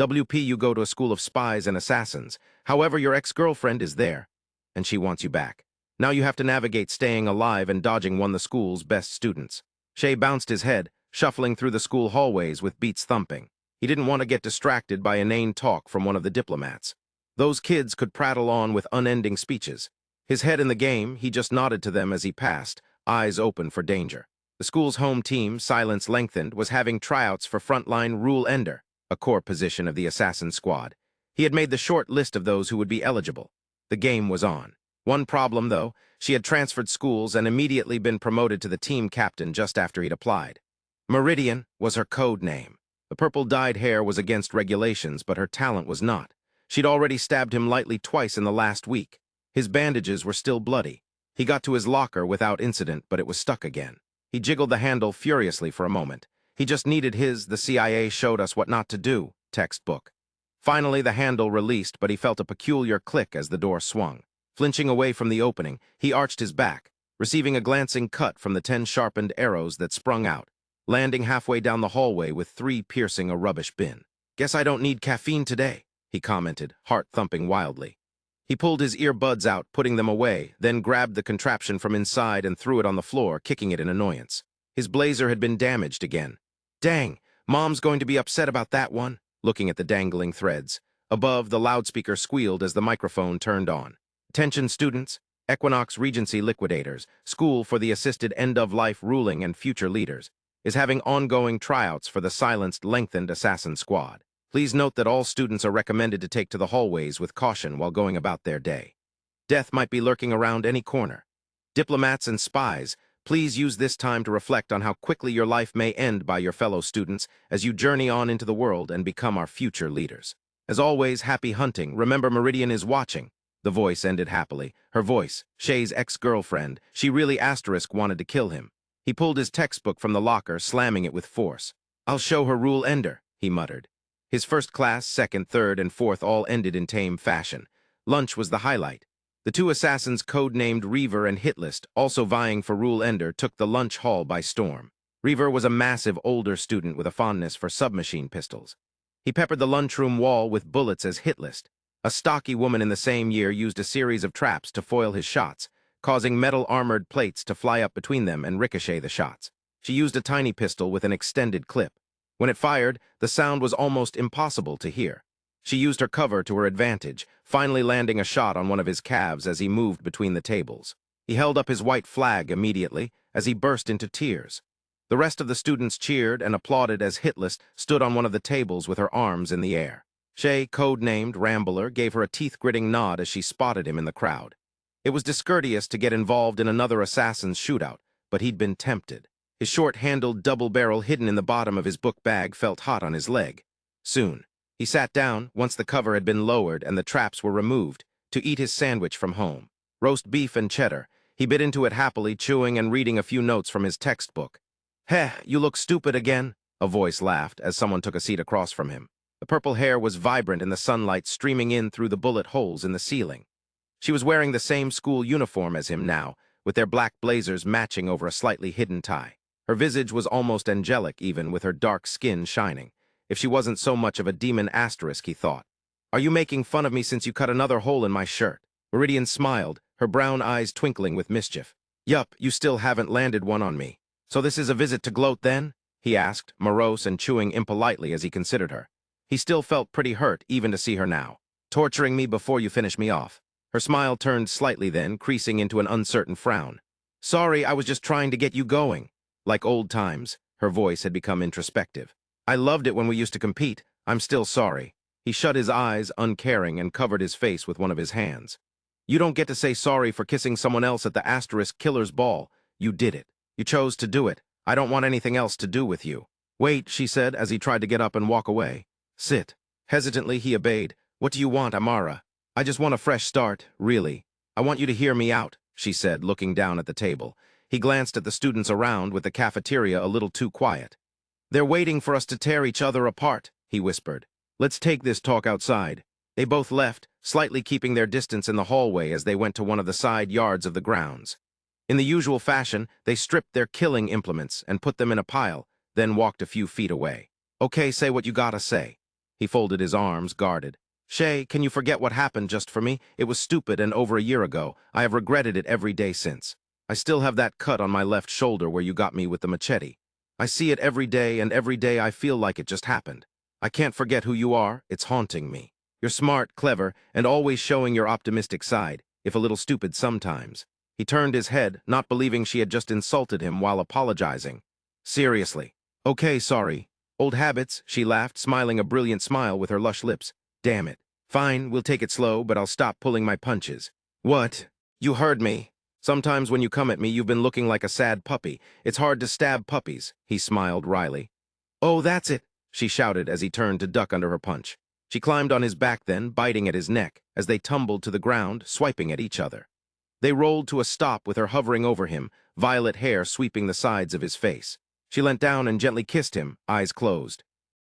WP, you go to a school of spies and assassins. However, your ex-girlfriend is there, and she wants you back. Now you have to navigate staying alive and dodging one of the school's best students. Shay bounced his head, shuffling through the school hallways with beats thumping. He didn't want to get distracted by inane talk from one of the diplomats. Those kids could prattle on with unending speeches. His head in the game, he just nodded to them as he passed, eyes open for danger. The school's home team, silence lengthened, was having tryouts for frontline rule ender, a core position of the assassin squad. He had made the short list of those who would be eligible. The game was on. One problem, though, she had transferred schools and immediately been promoted to the team captain just after he'd applied. Meridian was her code name. The purple-dyed hair was against regulations, but her talent was not. She'd already stabbed him lightly twice in the last week. His bandages were still bloody. He got to his locker without incident, but it was stuck again. He jiggled the handle furiously for a moment. He just needed the CIA showed us what not to do, textbook. Finally, the handle released, but he felt a peculiar click as the door swung. Flinching away from the opening, he arched his back, receiving a glancing cut from the 10 sharpened arrows that sprung out, landing halfway down the hallway with 3 piercing a rubbish bin. "Guess I don't need caffeine today," he commented, heart thumping wildly. He pulled his earbuds out, putting them away, then grabbed the contraption from inside and threw it on the floor, kicking it in annoyance. His blazer had been damaged again. "Dang, Mom's going to be upset about that one," looking at the dangling threads. Above, the loudspeaker squealed as the microphone turned on. "Attention students, Equinox Regency Liquidators, School for the Assisted End-of-Life Ruling and Future Leaders, is having ongoing tryouts for the silenced, lengthened assassin squad. Please note that all students are recommended to take to the hallways with caution while going about their day. Death might be lurking around any corner. Diplomats and spies, please use this time to reflect on how quickly your life may end by your fellow students as you journey on into the world and become our future leaders. As always, happy hunting. Remember, Meridian is watching." The voice ended happily. Her voice, Shay's ex-girlfriend, she really wanted to kill him. He pulled his textbook from the locker, slamming it with force. "I'll show her rule ender," he muttered. His first class, second, third, and fourth all ended in tame fashion. Lunch was the highlight. The 2 assassins codenamed Reaver and Hitlist, also vying for rule ender, took the lunch hall by storm. Reaver was a massive older student with a fondness for submachine pistols. He peppered the lunchroom wall with bullets as Hitlist. A stocky woman in the same year used a series of traps to foil his shots, causing metal-armored plates to fly up between them and ricochet the shots. She used a tiny pistol with an extended clip. When it fired, the sound was almost impossible to hear. She used her cover to her advantage, finally landing a shot on one of his calves as he moved between the tables. He held up his white flag immediately as he burst into tears. The rest of the students cheered and applauded as Hitlist stood on one of the tables with her arms in the air. Shay, codenamed Rambler, gave her a teeth-gritting nod as she spotted him in the crowd. It was discourteous to get involved in another assassin's shootout, but he'd been tempted. His short-handled double barrel hidden in the bottom of his book bag felt hot on his leg. Soon, he sat down, once the cover had been lowered and the traps were removed, to eat his sandwich from home. Roast beef and cheddar. He bit into it happily, chewing and reading a few notes from his textbook. "Heh, you look stupid again," a voice laughed as someone took a seat across from him. The purple hair was vibrant in the sunlight streaming in through the bullet holes in the ceiling. She was wearing the same school uniform as him now, with their black blazers matching over a slightly hidden tie. Her visage was almost angelic even, with her dark skin shining. If she wasn't so much of a demon asterisk, he thought. "Are you making fun of me since you cut another hole in my shirt?" Meridian smiled, her brown eyes twinkling with mischief. "Yup, you still haven't landed one on me. So this is a visit to gloat then?" he asked, morose and chewing impolitely as he considered her. He still felt pretty hurt even to see her now. "Torturing me before you finish me off." Her smile turned slightly then, creasing into an uncertain frown. "Sorry, I was just trying to get you going." Like old times, her voice had become introspective. "I loved it when we used to compete. I'm still sorry." He shut his eyes, uncaring, and covered his face with one of his hands. "You don't get to say sorry for kissing someone else at the asterisk killer's ball. You did it. You chose to do it. I don't want anything else to do with you." "Wait," she said as he tried to get up and walk away. "Sit." Hesitantly, he obeyed. "What do you want, Amara?" "I just want a fresh start, really. I want you to hear me out," she said, looking down at the table. He glanced at the students around, with the cafeteria a little too quiet. "They're waiting for us to tear each other apart," he whispered. "Let's take this talk outside." They both left, slightly keeping their distance in the hallway as they went to one of the side yards of the grounds. In the usual fashion, they stripped their killing implements and put them in a pile, then walked a few feet away. "Okay, say what you gotta say." He folded his arms, guarded. Shay, can you forget what happened just for me? It was stupid and over a year ago. I have regretted it every day since. I still have that cut on my left shoulder where you got me with the machete. I see it every day, and every day I feel like it just happened. I can't forget who you are. It's haunting me. You're smart, clever, and always showing your optimistic side, if a little stupid sometimes. He turned his head, not believing she had just insulted him while apologizing. Seriously. Okay, sorry. Old habits, she laughed, smiling a brilliant smile with her lush lips. Damn it. Fine, we'll take it slow, but I'll stop pulling my punches. What? You heard me. Sometimes when you come at me, you've been looking like a sad puppy. It's hard to stab puppies, he smiled wryly. Oh, that's it, she shouted as he turned to duck under her punch. She climbed on his back then, biting at his neck, as they tumbled to the ground, swiping at each other. They rolled to a stop with her hovering over him, violet hair sweeping the sides of his face. She leant down and gently kissed him, eyes closed.